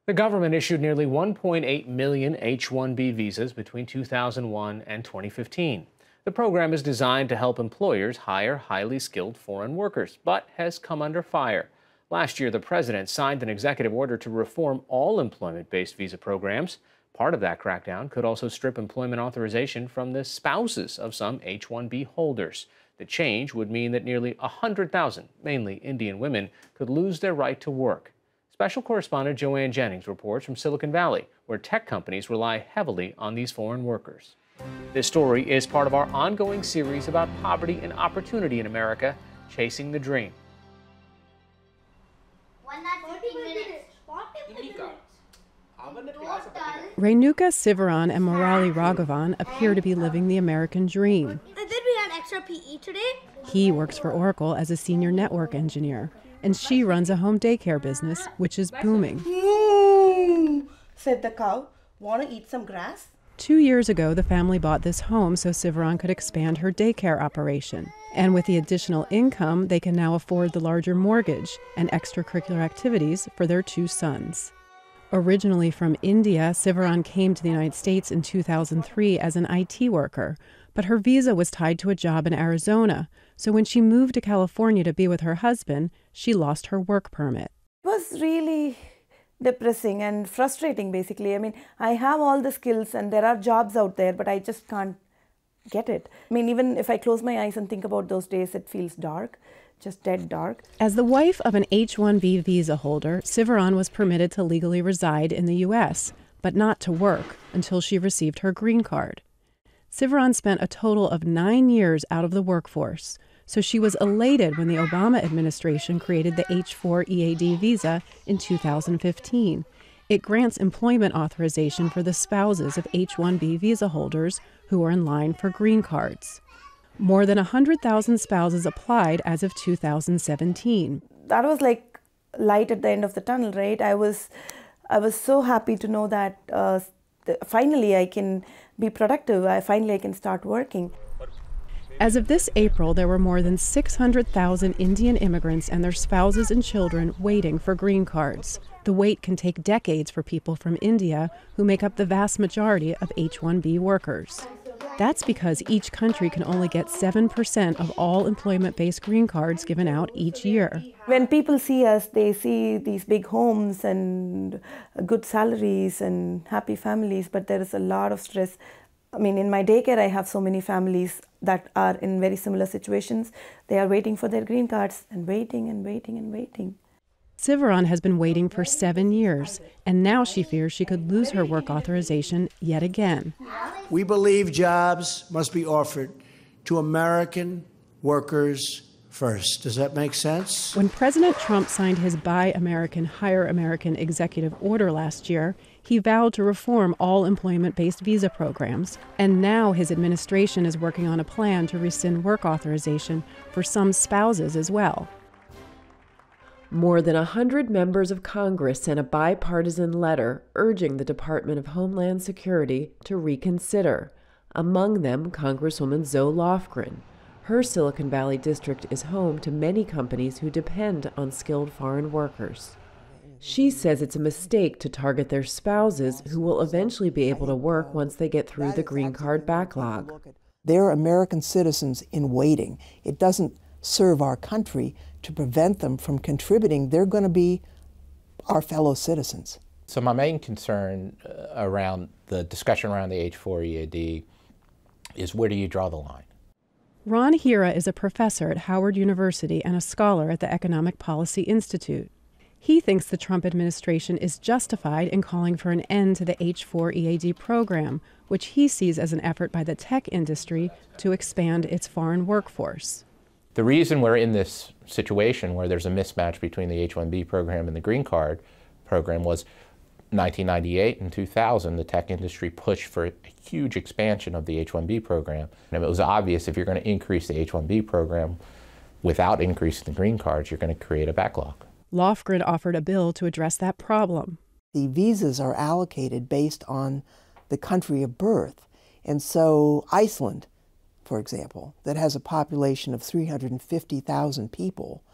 The government issued nearly 1.8 million H-1B visas between 2001 and 2015. The program is designed to help employers hire highly skilled foreign workers, but has come under fire. Last year, the president signed an executive order to reform all employment-based visa programs. Part of that crackdown could also strip employment authorization from the spouses of some H-1B holders. The change would mean that nearly 100,000, mainly Indian women, could lose their right to work. Special correspondent Joanne Jennings reports from Silicon Valley, where tech companies rely heavily on these foreign workers. This story is part of our ongoing series about poverty and opportunity in America, Chasing the Dream. Renuka Sivaran and Murali Raghavan appear to be living the American dream. And then we had extra PE today. He works for Oracle as a senior network engineer, and she runs a home daycare business, which is booming. Moo, said the cow. Want to eat some grass? 2 years ago, the family bought this home so Sivaran could expand her daycare operation. And with the additional income, they can now afford the larger mortgage and extracurricular activities for their 2 sons. Originally from India, Sivaran came to the United States in 2003 as an IT worker, but her visa was tied to a job in Arizona. So when she moved to California to be with her husband, she lost her work permit. It was really depressing and frustrating, basically. I mean, I have all the skills and there are jobs out there, but I just can't get it. I mean, even if I close my eyes and think about those days, it feels dark, just dead dark. As the wife of an H-1B visa holder, Sivaran was permitted to legally reside in the U.S., but not to work until she received her green card. Sivaran spent a total of 9 years out of the workforce, so she was elated when the Obama administration created the H-4 EAD visa in 2015. It grants employment authorization for the spouses of H-1B visa holders who are in line for green cards. More than 100,000 spouses applied as of 2017. That was like light at the end of the tunnel, right? I was so happy to know that finally I can be productive. Finally I can start working. As of this April, there were more than 600,000 Indian immigrants and their spouses and children waiting for green cards. The wait can take decades for people from India, who make up the vast majority of H-1B workers. That's because each country can only get 7% of all employment-based green cards given out each year. When people see us, they see these big homes and good salaries and happy families, but there is a lot of stress. I mean, in my daycare, I have so many families that are in very similar situations. They are waiting for their green cards and waiting and waiting and waiting. Sivaran has been waiting for 7 years, and now she fears she could lose her work authorization yet again. We believe jobs must be offered to American workers first. Does that make sense? When President Trump signed his Buy American, Hire American executive order last year, he vowed to reform all employment-based visa programs, and now his administration is working on a plan to rescind work authorization for some spouses as well. More than 100 members of Congress sent a bipartisan letter urging the Department of Homeland Security to reconsider. Among them, Congresswoman Zoe Lofgren. Her Silicon Valley district is home to many companies who depend on skilled foreign workers. She says it's a mistake to target their spouses, who will eventually be able to work once they get through the green card backlog. They're American citizens in waiting. It doesn't serve our country to prevent them from contributing. They're going to be our fellow citizens. So my main concern around the discussion around the H-4 EAD is, where do you draw the line? Ron Hira is a professor at Howard University and a scholar at the Economic Policy Institute. He thinks the Trump administration is justified in calling for an end to the H-4 EAD program, which he sees as an effort by the tech industry to expand its foreign workforce. The reason we're in this situation where there's a mismatch between the H-1B program and the green card program was 1998 and 2000, the tech industry pushed for a huge expansion of the H-1B program. And it was obvious if you're going to increase the H-1B program without increasing the green cards, you're going to create a backlog. Lofgren offered a bill to address that problem. The visas are allocated based on the country of birth. And so Iceland, for example, that has a population of 350,000 people,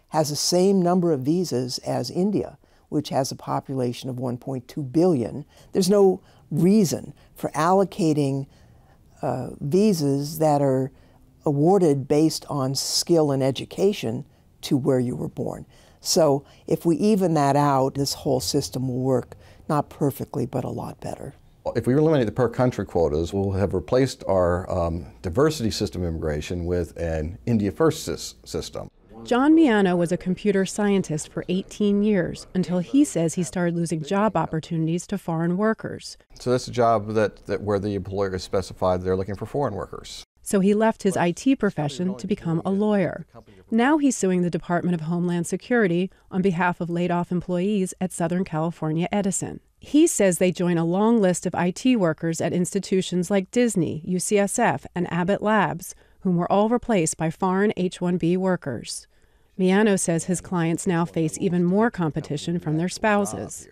has the same number of visas as India, which has a population of 1.2 billion. There's no reason for allocating visas that are awarded based on skill and education to where you were born. So if we even that out, this whole system will work not perfectly, but a lot better. If we eliminate the per country quotas, we'll have replaced our diversity system of immigration with an India First system. John Miano was a computer scientist for 18 years until he says he started losing job opportunities to foreign workers. So that's a job that where the employer has specified they're looking for foreign workers. So he left his IT profession to become a lawyer. Now he's suing the Department of Homeland Security on behalf of laid-off employees at Southern California Edison. He says they join a long list of IT workers at institutions like Disney, UCSF, and Abbott Labs, whom were all replaced by foreign h1b workers. Miano says his clients now face even more competition from their spouses.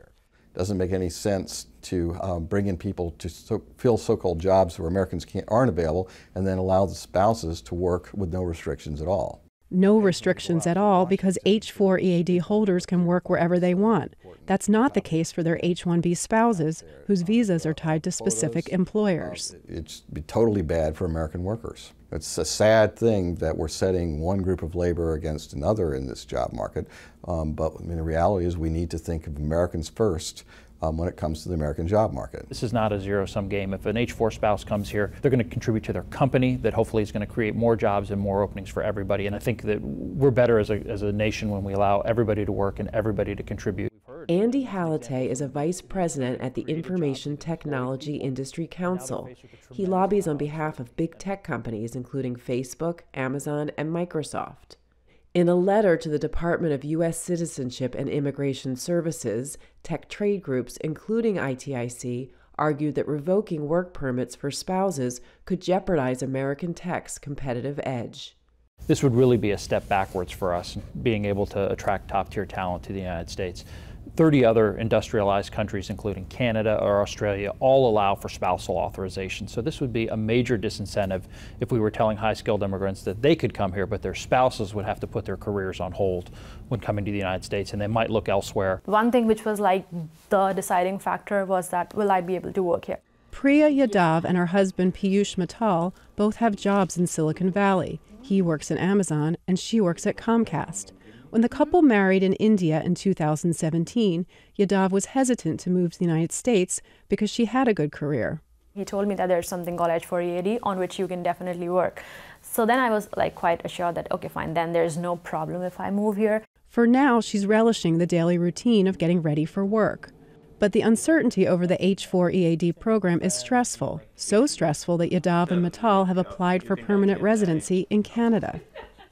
Doesn't make any sense to bring in people to fill so-called jobs where Americans aren't available and then allow the spouses to work with no restrictions at all. No restrictions at all because H-4 EAD holders can work wherever they want. That's not the case for their H-1B spouses, whose visas are tied to specific employers. It's totally bad for American workers. It's a sad thing that we're setting one group of labor against another in this job market, but the reality is we need to think of Americans first when it comes to the American job market. This is not a zero-sum game. If an H-4 spouse comes here, they're going to contribute to their company that hopefully is going to create more jobs and more openings for everybody. And I think that we're better as a nation when we allow everybody to work and everybody to contribute. Andy Halliday is a vice president at the Information Technology Industry Council. He lobbies on behalf of big tech companies including Facebook, Amazon, and Microsoft. In a letter to the Department of U.S. Citizenship and Immigration Services, tech trade groups, including ITIC, argued that revoking work permits for spouses could jeopardize American tech's competitive edge. This would really be a step backwards for us, being able to attract top-tier talent to the United States. 30 other industrialized countries, including Canada or Australia, all allow for spousal authorization. So this would be a major disincentive if we were telling high-skilled immigrants that they could come here, but their spouses would have to put their careers on hold when coming to the United States, and they might look elsewhere. One thing which was like the deciding factor was that, will I be able to work here? Priya Yadav and her husband Piyush Mittal both have jobs in Silicon Valley. He works at Amazon and she works at Comcast. When the couple married in India in 2017, Yadav was hesitant to move to the United States because she had a good career. He told me that there's something called H-4 EAD on which you can definitely work. So then I was like quite assured that, okay, fine, then there's no problem if I move here. For now, she's relishing the daily routine of getting ready for work. But the uncertainty over the H-4 EAD program is stressful, so stressful that Yadav and Mittal have applied for permanent residency in Canada.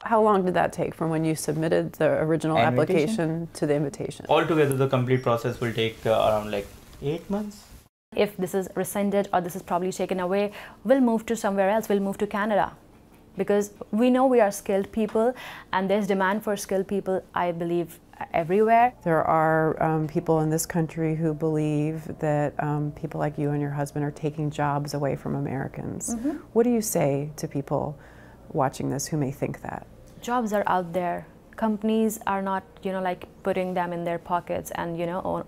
How long did that take from when you submitted the original application to the invitation? Altogether, the complete process will take around like 8 months. If this is rescinded or this is probably taken away, we'll move to somewhere else. We'll move to Canada. Because we know we are skilled people and there's demand for skilled people, I believe, everywhere. There are people in this country who believe that people like you and your husband are taking jobs away from Americans. Mm-hmm. What do you say to people watching this who may think that? Jobs are out there. Companies are not, like putting them in their pockets and,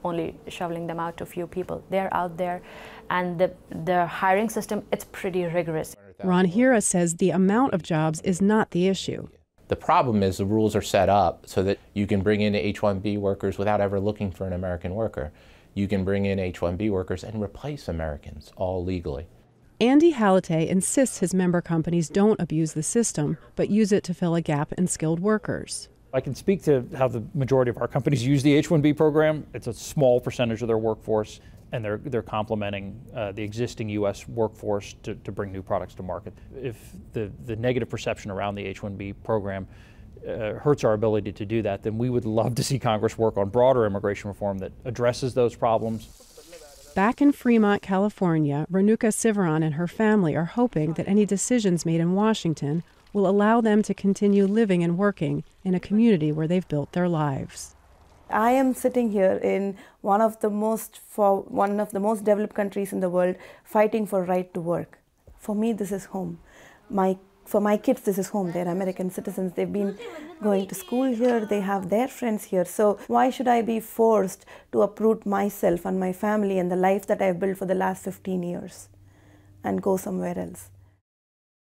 only shoveling them out to a few people. They're out there, and the hiring system, it's pretty rigorous. Ron Hira says the amount of jobs is not the issue. The problem is the rules are set up so that you can bring in H-1B workers without ever looking for an American worker. You can bring in H-1B workers and replace Americans, all legally. Andy Halliday insists his member companies don't abuse the system, but use it to fill a gap in skilled workers. I can speak to how the majority of our companies use the H-1B program. It's a small percentage of their workforce, and they're complementing the existing U.S. workforce to bring new products to market. If the negative perception around the H-1B program hurts our ability to do that, then we would love to see Congress work on broader immigration reform that addresses those problems. Back in Fremont, California, Renuka Sivaran and her family are hoping that any decisions made in Washington will allow them to continue living and working in a community where they've built their lives. I am sitting here in one of the most developed countries in the world, fighting for right to work. For me, this is home. My For my kids, this is home. They're American citizens. They've been going to school here. They have their friends here. So why should I be forced to uproot myself and my family and the life that I've built for the last 15 years and go somewhere else?